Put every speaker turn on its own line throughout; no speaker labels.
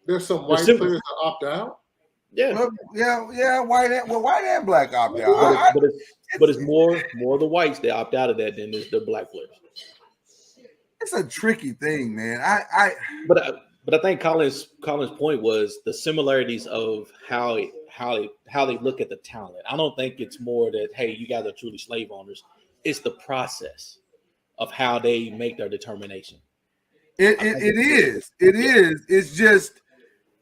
There's some white players that opt out.
Yeah,
yeah. White and black opt out.
But it's more the whites that opt out of that than the black players.
It's a tricky thing, man.
But I think Colin's point was the similarities of how they look at the talent. I don't think it's more that, hey, you guys are truly slave owners. It's the process of how they make their determination.
It is. It's just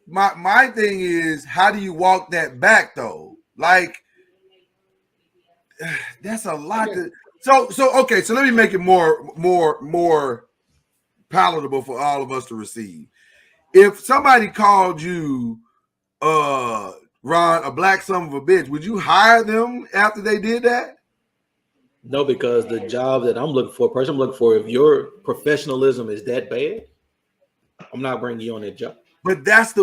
my thing is, how do you walk that back though? Like, that's a lot. Okay. So let me make it more palatable for all of us to receive. If somebody called you, Ron, a black son of a bitch, would you hire them after they did that?
No, because the job that I'm looking for, if your professionalism is that bad, I'm not bringing you on that job.
But that's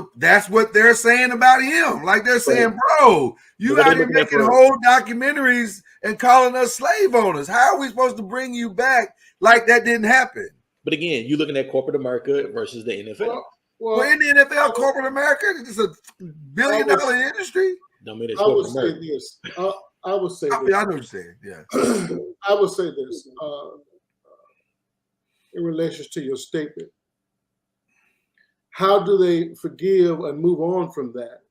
what they're saying about him. Like, they're saying, bro, you out here making whole documentaries and calling us slave owners. How are we supposed to bring you back like that didn't happen?
But again, you're looking at corporate America versus the NFL.
Well, in the NFL, corporate America, it's a $1 billion industry.
I would say this. I would say this.
I know what you're saying. Yeah.
I would say this in relation to your statement. How do they forgive and move on from that?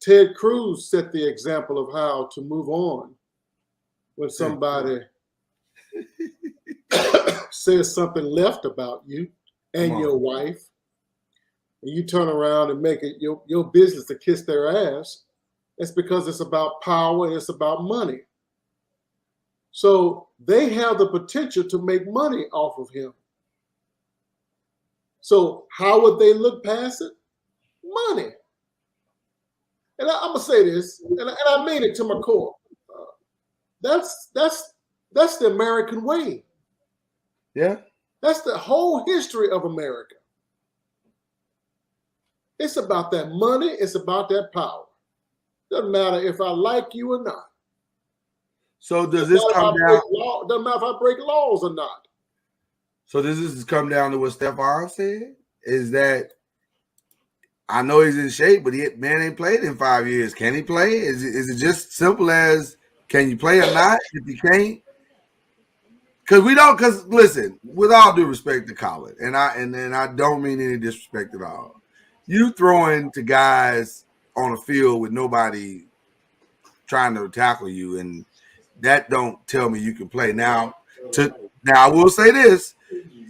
Ted Cruz set the example of how to move on when somebody says something left about you and your wife, and you turn around and make it your business to kiss their ass. It's because it's about power and it's about money. So they have the potential to make money off of him. So how would they look past it? Money. And I'm gonna say this, and I mean it to my core. That's the American way.
Yeah.
That's the whole history of America. It's about that money. It's about that power. Doesn't matter if I like you or not.
So does this come down?
Doesn't matter if I break laws or not.
So does this come down to what Stephon said? Is that, I know he's in shape, but man ain't played in 5 years. Can he play? Is it just simple as, can you play or not? If you can't, because listen, with all due respect to Colin, and I don't mean any disrespect at all. You throwing to guys on a field with nobody trying to tackle you, and that don't tell me you can play. Now I will say this.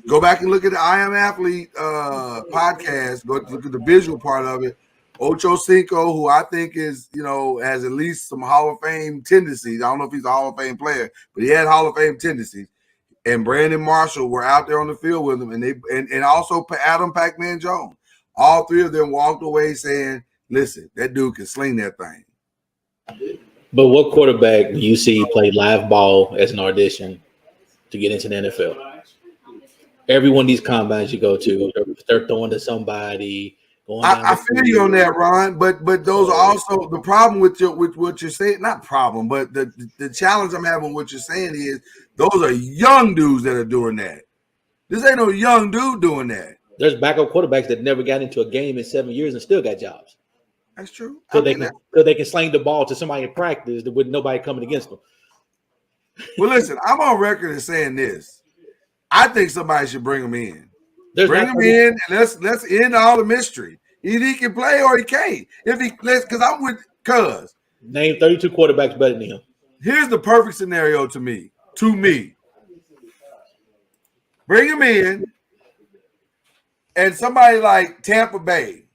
Go back and look at the I Am Athlete podcast. Go look at the visual part of it. Ocho Cinco, who I think is, has at least some Hall of Fame tendencies. I don't know if he's a Hall of Fame player, but he had Hall of Fame tendencies. And Brandon Marshall were out there on the field with him, and also Adam Pac-Man Jones. All three of them walked away saying, listen, that dude can sling that thing.
But what quarterback do you see play live ball as an audition to get into the NFL? Every one of these combines you go to, they're throwing to somebody.
I feel you on that, Ron. But those are also the problem with what you're saying. Not problem, but the challenge I'm having with what you're saying is those are young dudes that are doing that. This ain't no young dude doing that.
There's backup quarterbacks that never got into a game in 7 years and still got jobs.
That's true.
So they can sling the ball to somebody in practice with nobody coming against them.
Well, listen, I'm on record as saying this. I think somebody should bring him in. Bring him in, and let's end all the mystery. Either he can play or he can't. Because I'm with Cuz.
Name 32 quarterbacks better than him.
Here's the perfect scenario to me. Bring him in, and somebody like Tampa Bay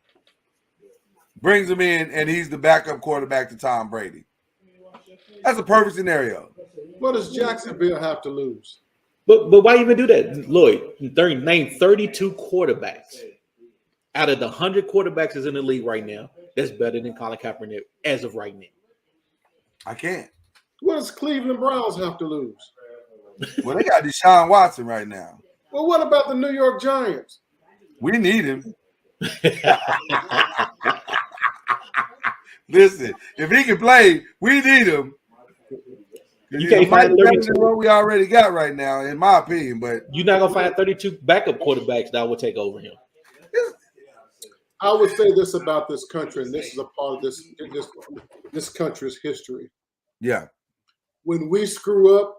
brings him in, and he's the backup quarterback to Tom Brady. That's a perfect scenario.
What does Jacksonville have to lose?
But why even do that, Lloyd? Name 32 quarterbacks out of the 100 quarterbacks that's in the league right now. That's better than Colin Kaepernick as of right now.
I can't.
What does Cleveland Browns have to lose?
Well, they got Deshaun Watson right now.
Well, what about the New York Giants?
We need him. Listen, if he can play, we need him.
You can't find 32.
What we already got right now, in my opinion. But
you're not gonna find 32 backup quarterbacks that will take over him.
I would say this about this country, and this is a part of this country's history.
Yeah.
When we screw up,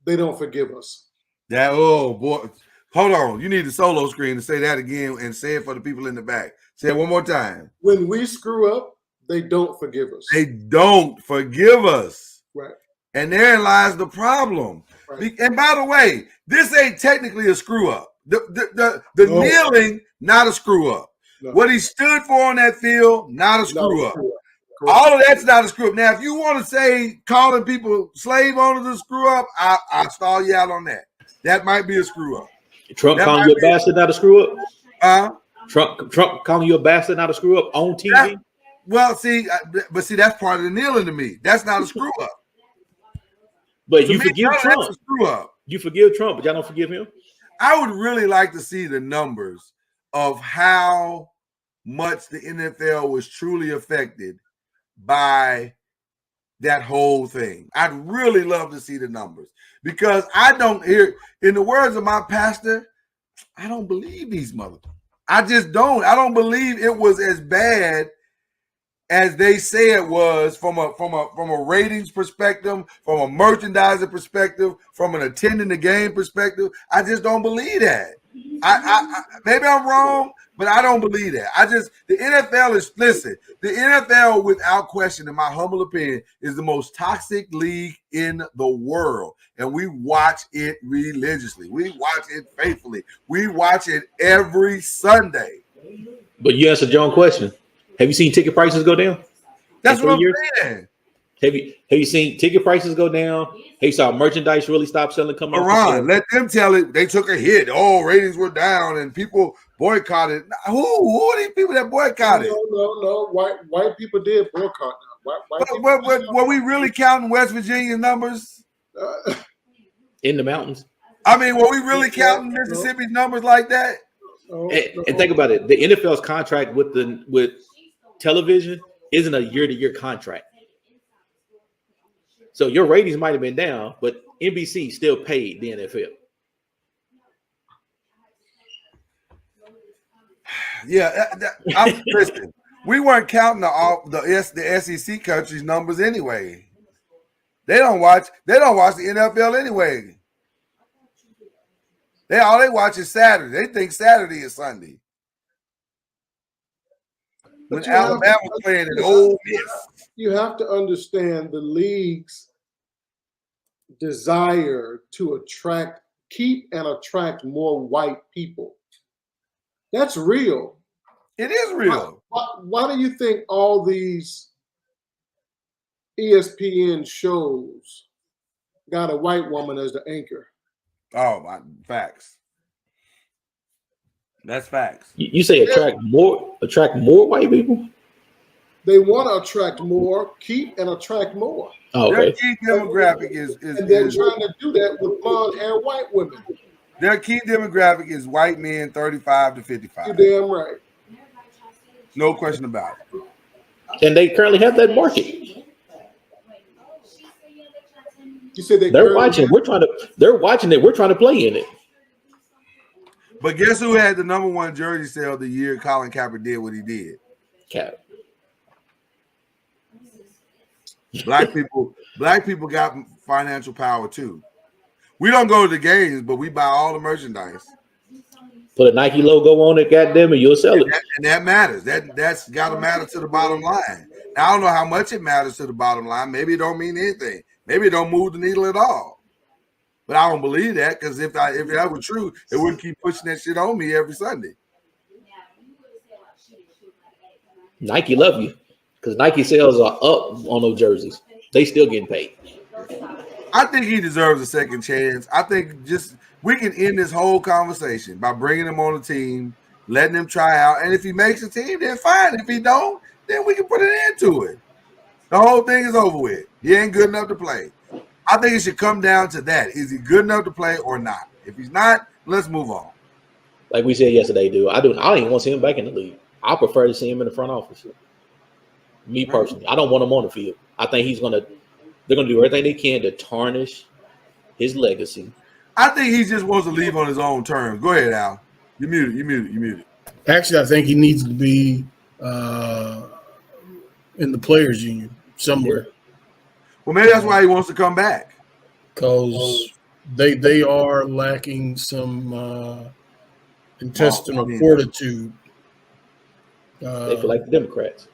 they don't forgive us.
That oh boy. Hold on. You need the solo screen to say that again and say it for the people in the back. Say it one more time.
When we screw up, they don't forgive us.
They don't forgive us.
Right.
And therein lies the problem.
Right.
And by the way, this ain't technically a screw up. The kneeling, not a screw up.
No.
What he stood for on that field, not a screw up.
Correct.
All of that's not a screw up. Now, if you want to say calling people slave owners a screw up, I'll stall you out on that. That might be a screw up.
Trump calling you a bastard, not a screw up. Trump calling you a bastard, not a screw up on TV.
That's part of the kneeling to me. That's not a screw up.
But you forgive Trump.
That's a screw up.
You forgive Trump, but y'all don't forgive him.
I would really like to see the numbers of how much the NFL was truly affected by that whole thing. I'd really love to see the numbers because I don't hear, in the words of my pastor, I don't believe these motherfuckers. I just don't. I don't believe it was as bad as they say it was from a ratings perspective, from a merchandising perspective, from an attending the game perspective. I just don't believe that. I maybe I'm wrong, but I don't believe that. The NFL is, listen, the NFL without question, in my humble opinion, is the most toxic league in the world. And we watch it religiously. We watch it faithfully. We watch it every Sunday.
But you answered your own question. Have you seen ticket prices go down?
That's what I'm saying.
Have you seen ticket prices go down? Have you saw merchandise really stop selling? Coming
Iran, let them tell it. They took a hit. Oh, ratings were down, and people boycotted. Who are these people that boycotted?
No. White people did boycott.
Were we really counting West Virginia numbers?
In the mountains.
I mean, were we really counting Mississippi's numbers like that?
And think about it. The NFL's contract with television isn't a year-to-year contract. So your ratings might have been down, but NBC still paid the NFL.
Yeah, listen, we weren't counting the SEC countries' numbers anyway. They don't watch the NFL anyway. All they watch is Saturday. They think Saturday is Sunday. When Alabama was playing in Ole Miss.
You have to understand the league's desire to keep and attract more white people. That's real.
It is real.
Why do you think all these ESPN shows got a white woman as the anchor?
Oh, my facts. That's facts.
You say attract more white people?
They want to attract more, keep and attract more.
Oh, okay.
Their key demographic is
and they're trying to do that with blonde hair white women.
Their key demographic is white men 35 to 55.
You're damn right.
No question about it.
And they currently have that market.
You said
they're watching. They're watching it. We're trying to play in it.
But guess who had the #1 jersey sale the year Colin Kaepernick did what he did?
Cap.
Black people got financial power too. We don't go to the games, but we buy all the merchandise.
Put a Nike logo on it, goddamn it, you'll sell it.
And that matters. That's got to matter to the bottom line. Now, I don't know how much it matters to the bottom line. Maybe it don't mean anything. Maybe it don't move the needle at all. But I don't believe that, because if that were true, it wouldn't keep pushing that shit on me every Sunday.
Nike love you, because Nike sales are up on those jerseys. They still getting paid.
I think he deserves a second chance. I think we can end this whole conversation by bringing him on the team, letting him try out. And if he makes the team, then fine. If he don't, then we can put an end to it. The whole thing is over with. He ain't good enough to play. I think it should come down to that. Is he good enough to play or not? If he's not, let's move on.
Like we said yesterday, dude. I don't even want to see him back in the league. I prefer to see him in the front office. Me personally. I don't want him on the field. I think they're gonna do everything they can to tarnish his legacy.
I think he just wants to leave on his own terms. Go ahead, Al. You muted.
Actually, I think he needs to be in the players' union somewhere.
Well, maybe that's why he wants to come back.
Because they are lacking some intestinal fortitude.
They feel like the Democrats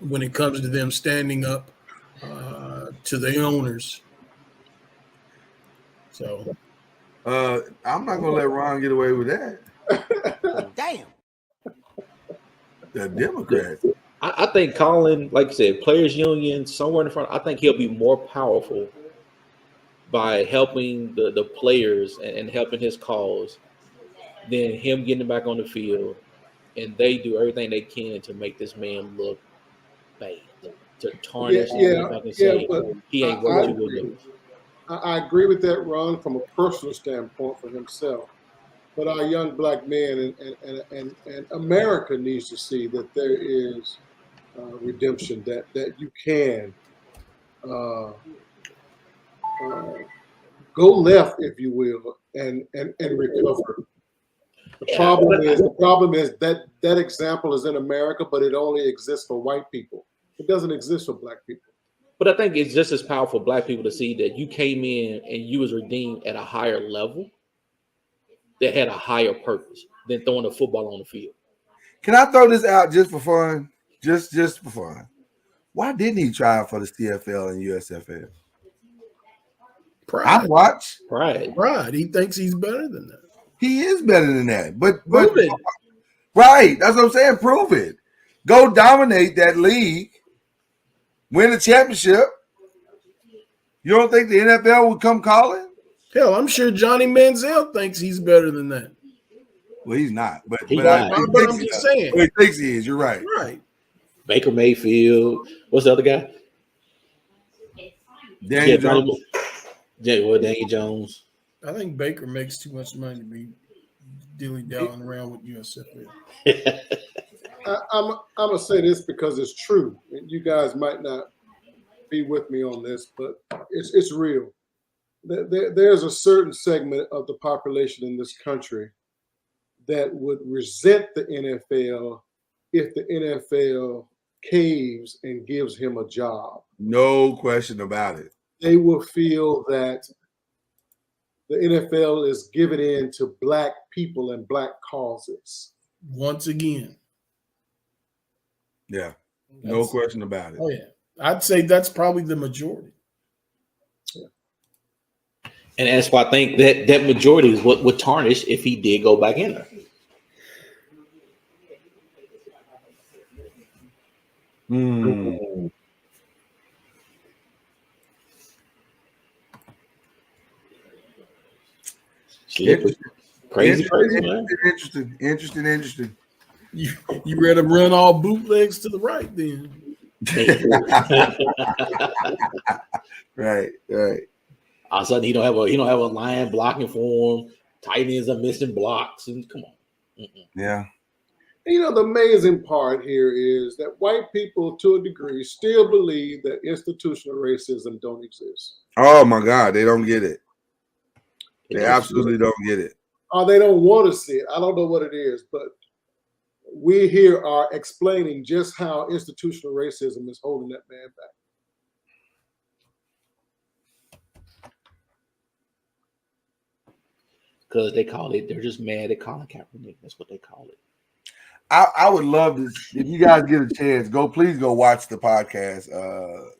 when it comes to them standing up to the owners. So
I'm not gonna let Ron get away with that.
Damn.
The Democrats.
I think Colin, like I said, players union somewhere in the front. I think he'll be more powerful by helping the players and helping his cause than him getting back on the field. And they do everything they can to make this man look bad, to tarnish him and say he ain't worth too good.
I agree with that, Ron, from a personal standpoint for himself. But our young black men and America needs to see that there is redemption, that you can go left, if you will, and recover. The problem is that example is in America, but it only exists for white people. It doesn't exist for black people.
But I think it's just as powerful for black people to see that you came in and you was redeemed at a higher level that had a higher purpose than throwing a football on the field.
Can I throw this out just for fun? Just for fun. Why didn't he try for the CFL and USFL?
Pride.
I watch.
Pride. He thinks he's better than that.
He is better than that. But
prove it.
Right. That's what I'm saying. Prove it. Go dominate that league. Win a championship. You don't think the NFL would come calling?
Hell, I'm sure Johnny Manziel thinks he's better than that.
Well, he's not. But
I'm just saying.
He thinks he is. You're right.
Right.
Baker Mayfield. What's the other guy?
Daniel Jones.
Daniel Jones.
I think Baker makes too much money to be dilly-dallying around with USFL.
I'm gonna say this because it's true. You guys might not be with me on this, but it's real. There's a certain segment of the population in this country that would resent the NFL if the NFL caves and gives him a job.
No question about it.
They will feel that the NFL is giving in to black people and black causes.
Once again.
Yeah. No question about it.
Oh, yeah. I'd say that's probably the majority.
Yeah. And that's why I think that majority is what would tarnish if he did go back in there. Crazy, man.
Interesting.
You ready to run all bootlegs to the right then?
Right.
All of a sudden he don't have a line blocking for him. Tight ends are missing blocks, and come on.
Yeah.
You know, the amazing part here is that white people, to a degree, still believe that institutional racism don't exist.
Oh my God, they don't get it. They absolutely don't get it.
Or they don't want to see it. I don't know what it is, but we here are explaining just how institutional racism is holding that man back.
Because they're just mad at Colin Kaepernick. That's what they call it.
I would love to, if you guys get a chance, please go watch the podcast.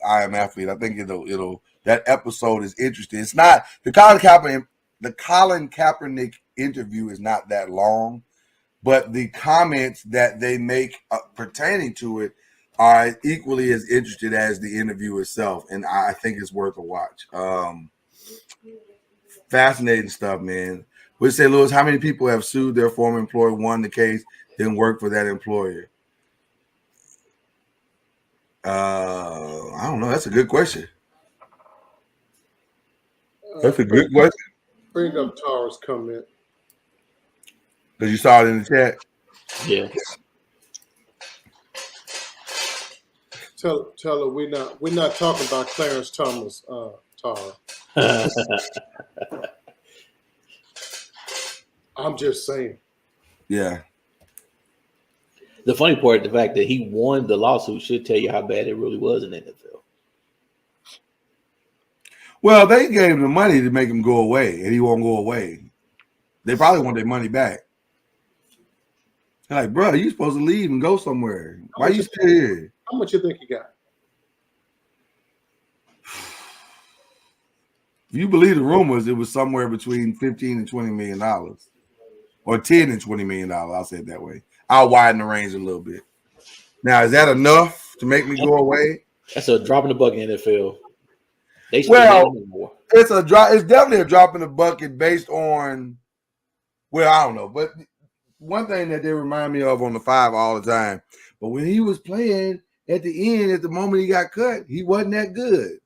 I Am Athlete. I think it'll that episode is interesting. It's not the Colin Kaepernick interview is not that long, but the comments that they make pertaining to it are equally as interesting as the interview itself, and I think it's worth a watch. Fascinating stuff, man. We say, Lewis, how many people have sued their former employer, won the case, then worked for that employer? I don't know. That's a good question. That's a good question.
Bring up Tara's comment.
Because you saw it in the chat?
Yeah.
Tell her we're not talking about Clarence Thomas, Tara. I'm just saying.
Yeah.
The funny part, the fact that he won the lawsuit should tell you how bad it really was in the NFL.
Well, they gave him the money to make him go away, and he won't go away. They probably want their money back. They're like, bro, you supposed to leave and go somewhere. Why you still here?
How much you think he got?
If you believe the rumors, it was somewhere between $15 and $20 million, or $10 and $20 million. I'll say it that way. I'll widen the range a little bit. Now, is that enough to make me go away?
That's a drop in the bucket in the NFL. They should
Well, it's a drop. It's definitely a drop in the bucket based on. Well, I don't know, but one thing that they remind me of on the 5 all the time. But when he was playing at the end, at the moment he got cut, he wasn't that good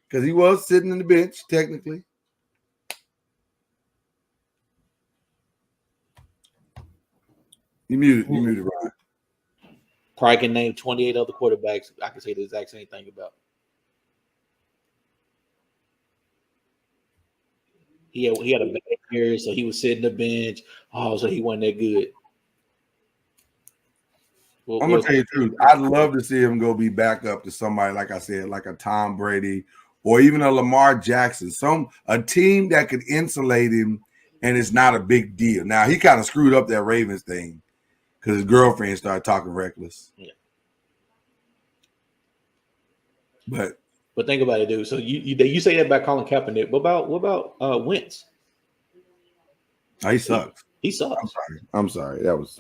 because he was sitting on the bench technically. You muted, Ryan.
Probably can name 28 other quarterbacks I can say the exact same thing about. He had a bad year, so he was sitting the bench. Oh, so he wasn't that good.
I'm gonna tell you the truth. I'd love to see him go be back up to somebody, like I said, like a Tom Brady or even a Lamar Jackson, a team that could insulate him, and it's not a big deal. Now he kind of screwed up that Ravens thing because his girlfriend started talking reckless.
Yeah.
But
think about it, dude. So you say that about Colin Kaepernick. What about Wentz?
He sucks.
He sucks.
I'm sorry. That was.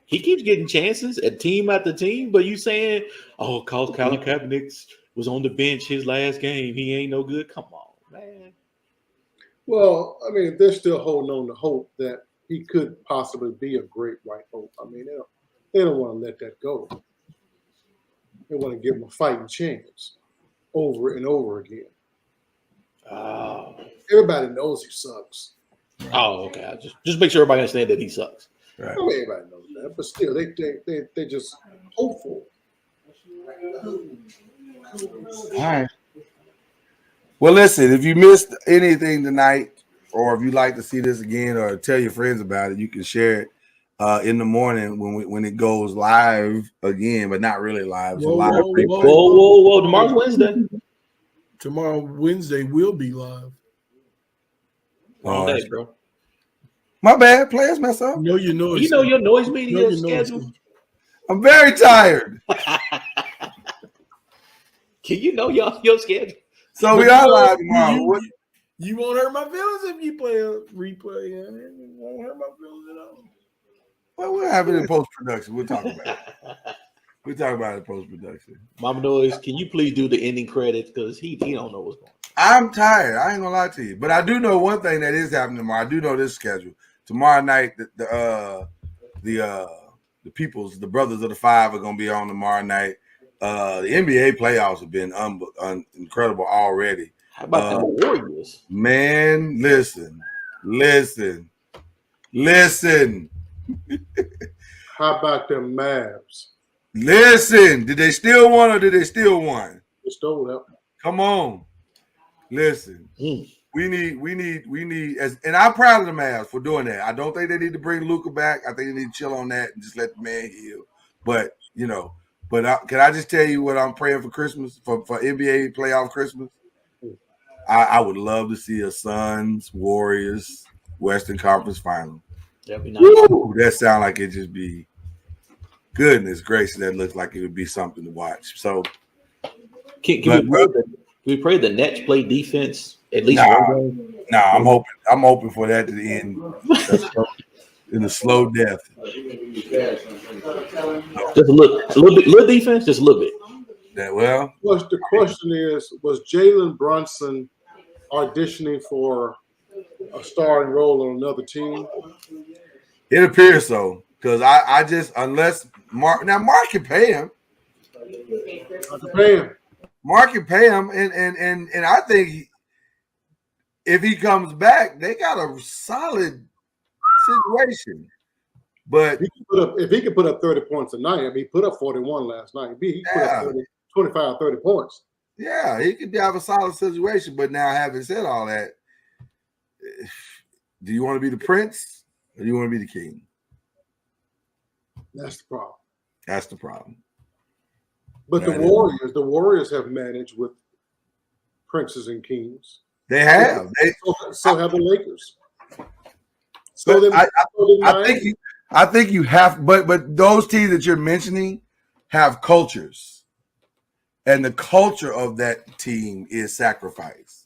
He keeps getting chances at team after team, but you saying, "Oh, cause Colin Kaepernick was on the bench his last game, he ain't no good." Come on, man.
Well, I mean, they're still holding on to hope that he could possibly be a great white hope. I mean, they don't want to let that go. They want to give him a fighting chance over and over again.
Oh.
Everybody knows he sucks.
Oh, okay. Just make sure everybody understands that he sucks.
Right.
I mean, everybody knows that, but still, they just hopeful.
All right. Well, listen, if you missed anything tonight, or if you'd like to see this again, or tell your friends about it, you can share it in the morning when it goes live again, but not really live. It's live.
Whoa! Tomorrow's Wednesday.
Tomorrow Wednesday will be live.
All day, bro.
My bad. Players mess up.
Know your noise.
You know your noise media schedule.
I'm very tired.
Can you know your schedule?
So we are live tomorrow.
You won't hurt my feelings if you play a replay. You won't hurt my feelings at all.
Well, we'll have it in post-production. We'll talk about it. We'll talk about it in post-production.
Mama Noise, can you please do the ending credits? Because he don't know what's going on.
I'm tired. I ain't gonna lie to you. But I do know one thing that is happening tomorrow. I do know this schedule. Tomorrow night, the brothers of the 5 are gonna be on tomorrow night. The NBA playoffs have been incredible already.
How about the Warriors?
Man, listen.
How about them Mavs?
Listen, did they still win or did they still win?
They stole that.
Come on. Listen. We need and I'm proud of the Mavs for doing that. I don't think they need to bring Luka back. I think they need to chill on that and just let the man heal. But can I just tell you what I'm praying for Christmas, for NBA playoff Christmas? I would love to see a Suns Warriors Western Conference Final.
That'd be nice.
Woo, that sound like it just be goodness gracious. That looks like it would be something to watch. So
can we pray the Nets play defense at least one game?
I'm hoping for that to end in a slow death.
Just a little defense, just a little bit.
The question is, was Jalen Brunson auditioning for a starring role on another team?
It appears so, because I just, unless Mark can pay him. Mark can pay him, and I think if he comes back, they got a solid situation. But
if he could put up 30 points a night, I mean, he put up 41 last night. He put up 25, 30 points.
Yeah, he could have a solid situation. But now, having said all that, do you want to be the prince or do you want to be the king?
That's the problem.
That's the problem.
But the Warriors have managed with princes and kings.
They have.
So have the Lakers.
I think you have, but those teams that you're mentioning have cultures, and the culture of that team is sacrifice.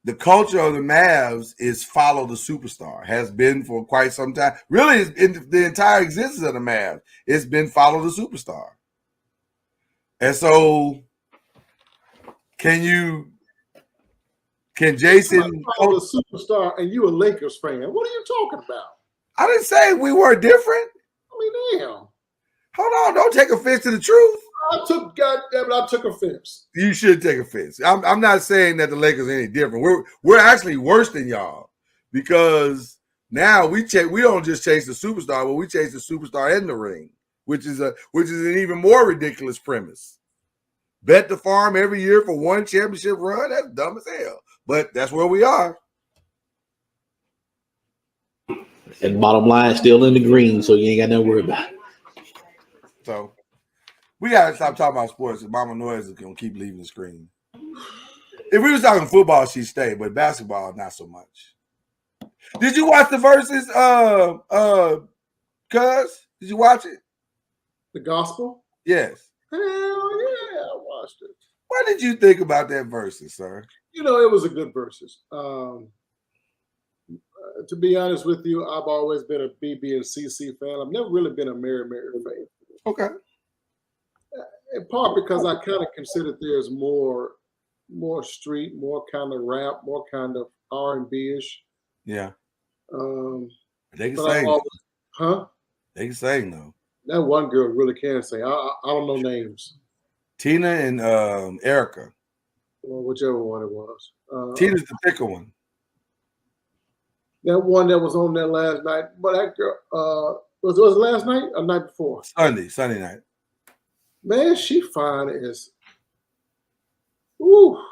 The culture of the Mavs is follow the superstar. Has been for quite some time. Really, in the entire existence of the Mavs, it's been follow the superstar. And so, can Jason
follow the superstar and you a Lakers fan? What are you talking about?
I didn't say we were different.
I mean, damn.
Hold on, don't take offense to the truth.
I took offense.
You should take offense. I'm not saying that the Lakers are any different. We're actually worse than y'all because now we don't just chase the superstar, but we chase the superstar in the ring, which is an even more ridiculous premise. Bet the farm every year for one championship run. That's dumb as hell. But that's where we are.
And bottom line, still in the green, so you ain't got nothing to worry about.
So we gotta stop talking about sports. Mama Noise is gonna keep leaving the screen. If we was talking football, she'd stay, but basketball, not so much. Did you watch the verses? Cuz? Did you watch it?
The gospel?
Yes.
Hell yeah, I watched it.
What did you think about that verses, sir?
You know, it was a good verses. To be honest with you, I've always been a BB and CC fan. I've never really been a Mary fan.
Okay.
In part because I kind of consider there's more street, more kind of rap, more kind of R&B-ish.
Yeah. They can
but
sing.
Huh?
They can sing though.
That one girl really can sing. I don't know names.
Tina and Erica.
Well, whichever one it was.
Tina's the thicker one.
That one that was on there last night, but that girl was it last night or night before?
Sunday night.
Man, she fine as. Ooh.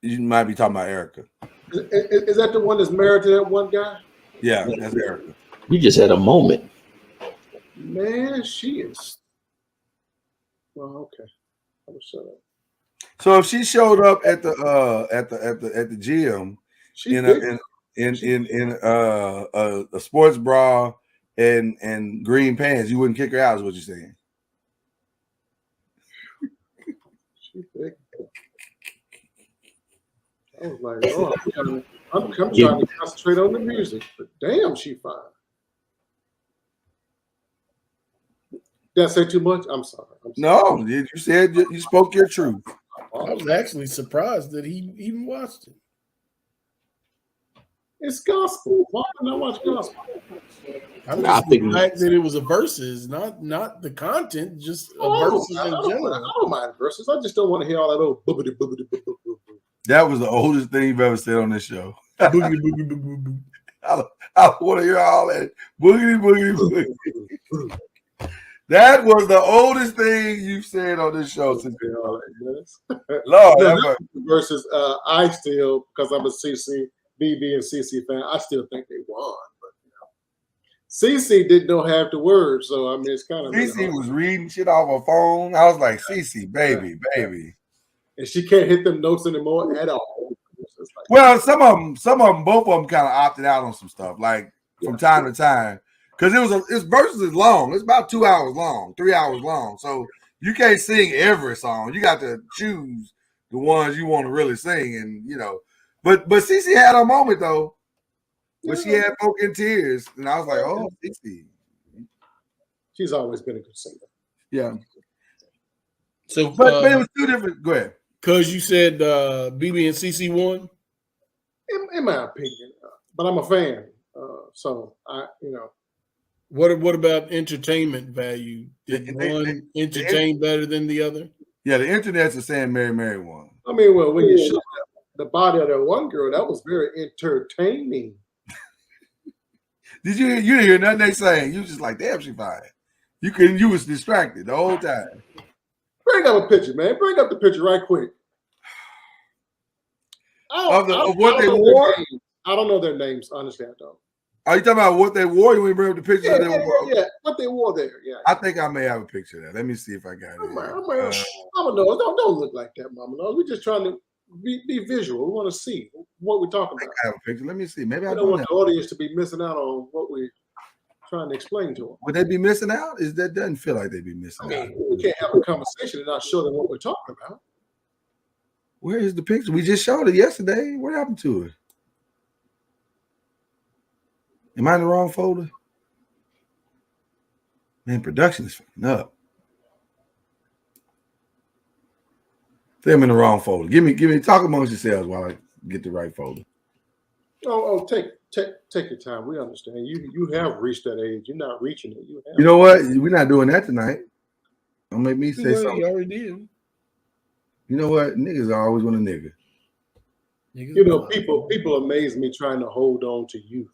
You might be talking about Erica.
Is that the one that's married to that one guy?
Yeah, that's Erica.
You just had a moment.
Man, she is. Well, okay. I will shut up.
So if she showed up at the gym in a sports bra and green pants, you wouldn't kick her out, is what you're saying.
She thick. I was like, oh, I'm trying to concentrate on the music, but damn, she fine. Did I say too much? I'm sorry.
No, you said you spoke your truth.
I was actually surprised that he even watched it.
It's gospel. Why don't I watch gospel?
I'm just the fact that it was a verses, not the content, just a verses in general.
I don't mind verses. I just don't want to hear all that old boobity boobity boobity.
That was the oldest thing you've ever said on this show.
Boogity, boogity, boogity, boogity.
I want to hear all that boogity boogity boogity. That was the oldest thing you've said on this show since Lord.
Versus I still, because I'm a BB and CC fan, I still think they won. But you know, CC didn't know half the words, so I mean it's kind of
CC was reading shit off her phone. I was like, CC, baby.
And she can't hit them notes anymore at all.
Well, some of them, both of them kind of opted out on some stuff, like from time to time. Because its verses is long. It's about 2 hours long, 3 hours long. So you can't sing every song. You got to choose the ones you want to really sing. And you know, but CeCe had a moment though, where she had folk in tears, and I was like, oh, CeCe.
She's always been a good singer.
Yeah.
So,
but it was two different. Go ahead.
Because you said BB and CC won.
In my opinion, but I'm a fan, so I, you know.
What about entertainment value? Did one entertain better than the other?
Yeah, the internet's saying Mary won.
I mean, well, when you showed the body of that one girl, that was very entertaining.
You didn't hear nothing they saying. You was just like, damn, she fine. You was distracted the whole time.
Bring up a picture, man. Bring up the picture right quick.
Of what they wore?
I don't know their names. Honestly, I don't.
Are you talking about what they wore? You want to bring up the pictures
Yeah,
that they wore?
yeah, what they wore there. Yeah.
I think I may have a picture of that. Let me see if I got it.
Mama Noise, don't look like that, Mama Noise. We're just trying to be visual. We want to see what we're talking about.
I have a picture. Let me see. Maybe I
don't want the audience to be missing out on what we're trying to explain to them.
Would they be missing out? That doesn't feel like they'd be missing out.
We can't have a conversation and not show them what we're talking about.
Where is the picture? We just showed it yesterday. What happened to it? Am I in the wrong folder? Man, production is fucking up. I'm in the wrong folder. Give me. Talk amongst yourselves while I get the right folder.
Take your time. We understand. You have reached that age. You're not reaching it.
You know what? We're not doing that tonight. Don't make me say something.
You already did.
You know what? Niggas always want a nigga.
You know, people amaze me trying to hold on to youth.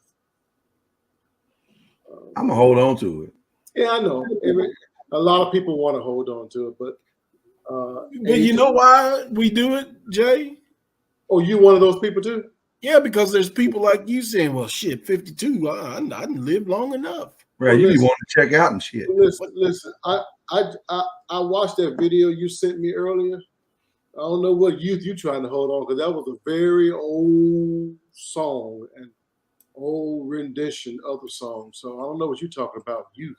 I'm gonna hold on to it.
Yeah, I know. A lot of people want to hold on to it, but
you know why we do it, Jay?
Oh, you one of those people too?
Yeah, because there's people like you saying, "Well, shit, 52. I didn't live long enough."
Right? You be wanting to check out and shit.
Listen. I watched that video you sent me earlier. I don't know what youth you trying to hold on, because that was a very old song and old rendition of the song. So I don't know what you're talking about, youth.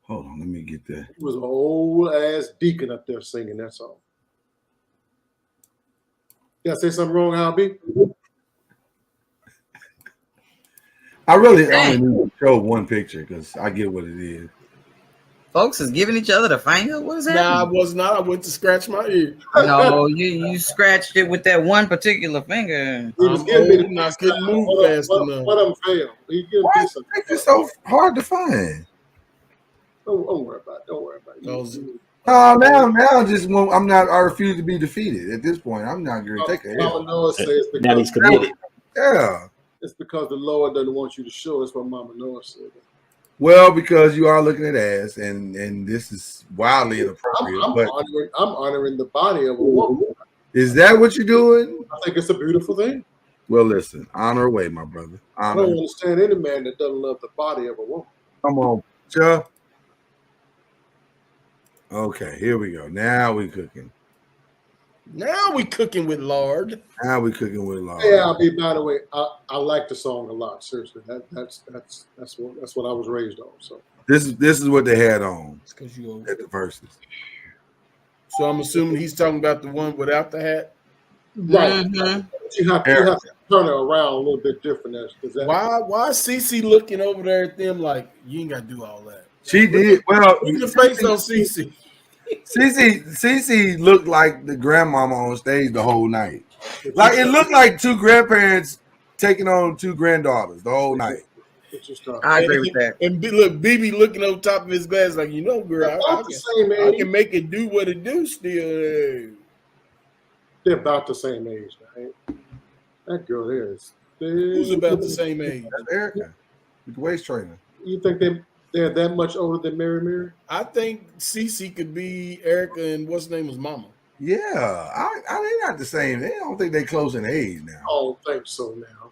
Hold on, let me get that.
It was an old ass deacon up there singing that song. Did I say something wrong, Albie?
I really only need to show one picture because I get what it is.
Folks is giving each other the finger. What is that?
Nah, I was not. I went to scratch my ear.
No, you scratched it with that one particular finger.
He was giving me
I couldn't move fast enough.
What I'm fail.
Why is the picture so hard to find?
Don't worry about it. Don't worry about it.
Oh, now I refuse to be defeated. At this point, I'm not going to take a
Mama Noah says
now he's committed.
Yeah.
It's because the Lord doesn't want you to show. That's what Mama Noah said.
Well, because you are looking at ass, and this is wildly inappropriate.
I'm honoring the body of a woman.
Is that what you're doing?
I think it's a beautiful thing.
Well, listen, honor away, my brother. Honor.
I don't understand any man that doesn't love the body of a woman.
Come on, Chuck. Okay, here we go. Now we cooking.
Now we cooking with lard.
Now we cooking with lard.
Yeah, by the way, I like the song a lot. Seriously, that's what I was raised on. So
this is what they had on at the verses.
So I'm assuming he's talking about the one without the hat.
Right. Mm-hmm. You have to turn it around a little bit different.
Why is Cece looking over there at them like you ain't got to do all that?
She did. Well,
put your face on Cece.
Cece looked like the grandmama on stage the whole night. Like it looked like two grandparents taking on two granddaughters the whole night.
I agree with that.
And look, BB looking over top of his glass like, girl, I can make it do what it do still.
They're about the same age, right? That girl there is.
Who's about the same age?
That's Erica, the waist trainer.
You think they're that much older than Mary?
I think Cece could be Erica and what's her name was Mama.
Yeah, they're not the same. They don't think they close in age now.
I don't think so now.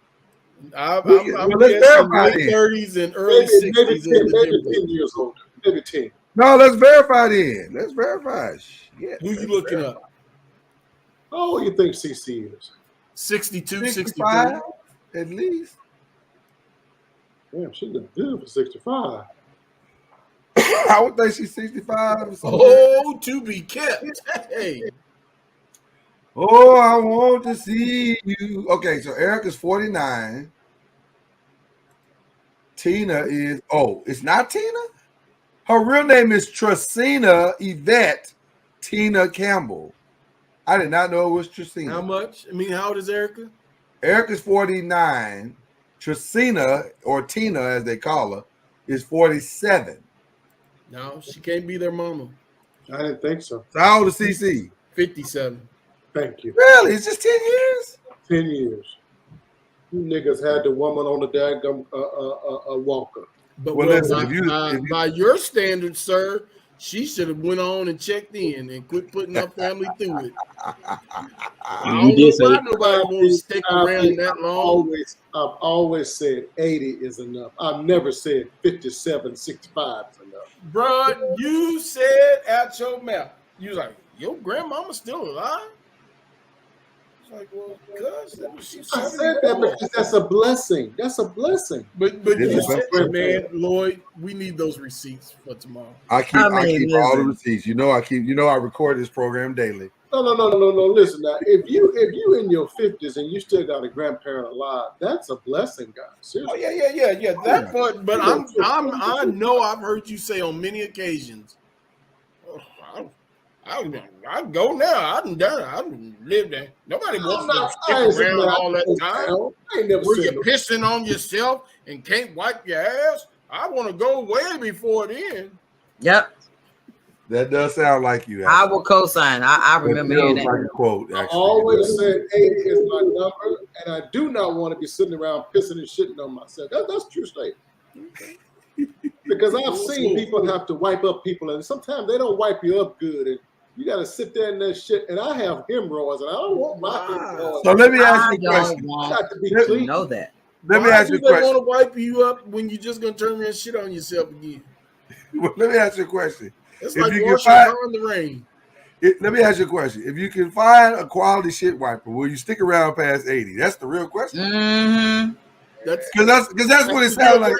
I'm guessing late 30s and early 60s.
Maybe 10 years older. Maybe 10.
No, let's verify then. Let's verify. Shit,
who you looking up?
Oh, you think CC is?
62,
65 at least.
Damn, she look good for 65.
I would think she's 65.
Oh, to be kept. Hey.
Oh, I want to see you. Okay, so Erica's 49. Tina is, it's not Tina? Her real name is Tracina Yvette Tina Campbell. I did not know it was Tracina.
How much? How old is Erica?
Erica's 49. Tracina, or Tina as they call her, is 47.
No, she can't be their mama.
I didn't think so.
So how old is CC?
57.
Thank you.
Really? It's just 10 years?
10 years. You niggas had the woman on the daggum walker.
But by your standards, sir, She should have went on and checked in and quit putting our family through it. I
You
don't
did
know
say
why nobody wants to stick around that long.
I've always said 80 is enough. I've never said 57, 65 is enough.
Bro, you said out your mouth, you was like, your grandmama's still alive? It's like, well, cuz she's
I said that because that's a blessing. That's a blessing.
But you said that, man, Lloyd, we need those receipts for tomorrow.
I keep all the receipts. I record this program daily.
No. Listen now. If you in your 50s and you still got a grandparent alive, that's a blessing, guys. Seriously.
Oh yeah. That part, but I know I've heard you say on many occasions, I'll go now. I didn't live there. Nobody wants to stick around all that time. Were you pissing on yourself and can't wipe your ass? I want to go way before then.
Yep.
That does sound like you.
Actually. I will co-sign. I remember hearing that.
Like a quote. Actually.
I always said 80 is my number, and I do not want to be sitting around pissing and shitting on myself. That's true statement. Okay. Because I've seen people have to wipe up people, and sometimes they don't wipe you up good, and you got to sit there in that shit. And I have hemorrhoids, and I don't want my hemorrhoids.
So let me ask you a question.
Got to be clean.
Know that.
Let me ask you a question.
They want to wipe you up when you're just gonna turn around and shit on yourself again.
Well, let me ask you a question.
It's like washing car in the rain.
Let me ask you a question. If you can find a quality shit wiper, will you stick around past 80? That's the real question.
Mm-hmm.
That's what it sounds like.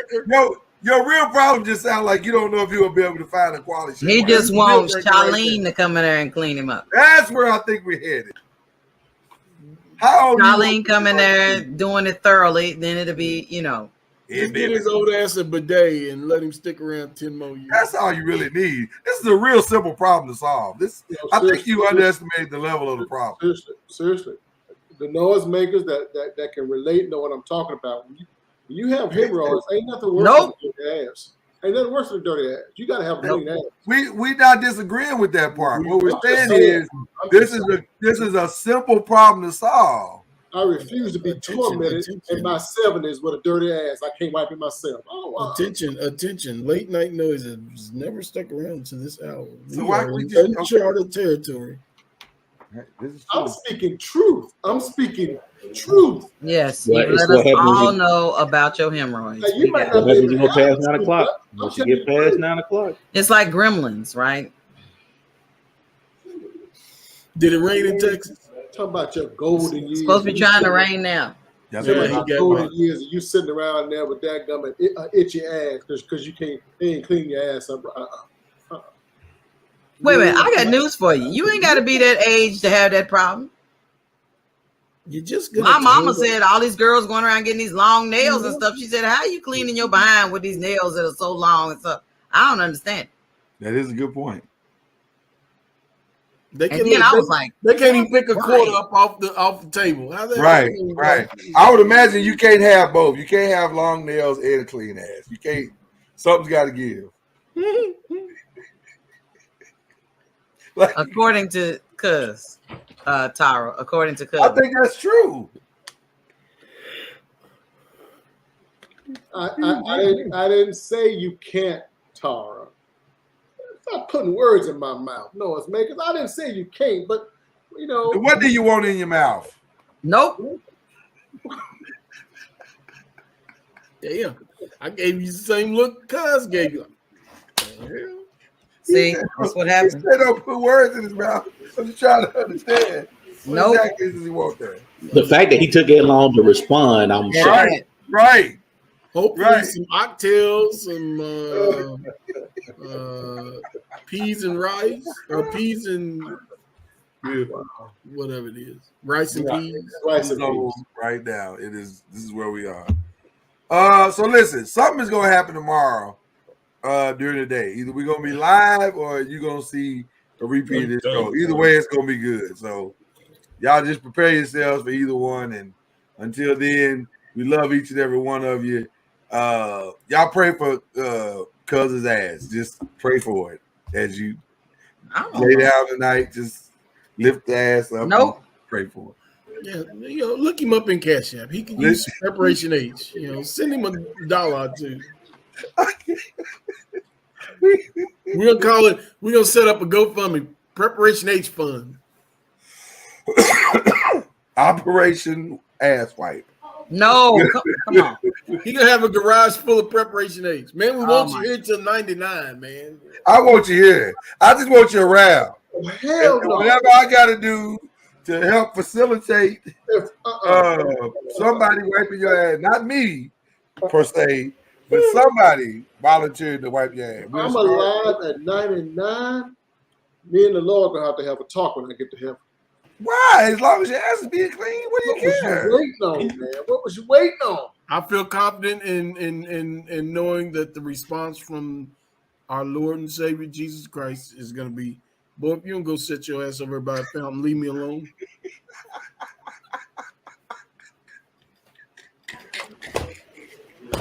Your real problem just sounds like you don't know if you will be able to find a quality shit
wiper. He just wants Charlene to come in there and clean him up.
That's where I think we're headed. How
Charlene come in there doing it thoroughly, then it'll be,
Just get his old ass a bidet and let him stick around 10 more years.
That's all you really need. This is a real simple problem to solve. I think you underestimate the level of the problem.
Seriously. The noise makers that can relate know what I'm talking about. When you have hemorrhoids, ain't nothing worse than a dirty ass. Ain't nothing worse than a dirty ass. You got to have a clean ass.
We not disagreeing with that part. What we're saying is this is a simple problem to solve.
I refuse to be tormented in my 70s with a dirty ass. I can't wipe it myself.
Attention. Late night noise has never stuck around to this hour.
So why we
just uncharted territory?
I'm speaking truth.
Yes, you let us all know about your hemorrhoids.
Now, you might not be able to
go past 9 o'clock. Once you get past 9 o'clock,
it's like gremlins, right?
Did it rain in Texas?
Talking about your golden years.
It's supposed to be trying to rain now.
Golden years, and you sitting around there with that gum and itchy ass because you ain't clean your ass up.
Wait a minute, I got news for you. You ain't got to be that age to have that problem.
You just
my mama said all these girls going around getting these long nails and stuff. She said, "How are you cleaning your behind with these nails that are so long and stuff?" I don't understand.
That is a good point.
They can't even pick a quarter up off the table.
Right. I would imagine you can't have both. You can't have long nails and a clean ass. You can't. Something's got to give.
According to Tara. According to
I think that's true.
I didn't say you can't, Tara. Stop putting words in my mouth. No, it's makers. I didn't say you can't, but
What do you want in your mouth?
Nope.
Damn. I gave you the same look Cuz gave you.
See, that's what happens.
They don't put words in his mouth. I'm just trying to understand.
What
exactly does he want there?
The fact that he took it long to respond, I'm shocked.
Right.
Hopefully some oxtails, some peas and rice, or peas and whatever it is. Rice and peas.
Right now, this is where we are. So listen, something is gonna happen tomorrow during the day. Either we're gonna be live or you're gonna see a repeat of this show. Either way, it's gonna be good. So y'all just prepare yourselves for either one. And until then, we love each and every one of you. Y'all pray for Cuz's ass. Just pray for it as you lay down tonight. Just lift the ass up.
Nope.
And pray for it.
Yeah, look him up in Cash App. He can use Preparation H. Send him $1 or $2. We're gonna set up a GoFundMe, Preparation H Fund.
Operation Ass Wipe.
No, come on.
He gonna have a garage full of Preparation H. Man, we want you here till 99, man.
I want you here. I just want you around.
Hell no.
Whatever I gotta do to help facilitate somebody wiping your ass, not me per se, but somebody volunteered to wipe your ass.
I'm alive at 99. Me and the Lord gonna have a talk when I get to heaven.
Why? As long as your ass is being clean, what do you care?
What was you waiting on, man? What was you waiting on?
I feel confident in knowing that the response from our Lord and Savior Jesus Christ is gonna be, boy, if you don't go sit your ass over by a fountain, leave me alone.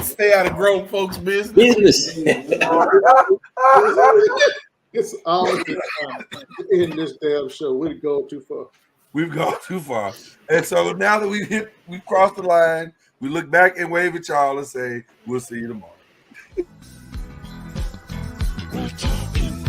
Stay out of grown folks' business.
It's all the time in this damn show. We've gone too far.
We've gone too far. And so now that we've crossed the line, we look back and wave at y'all and say, we'll see you tomorrow.
We're talking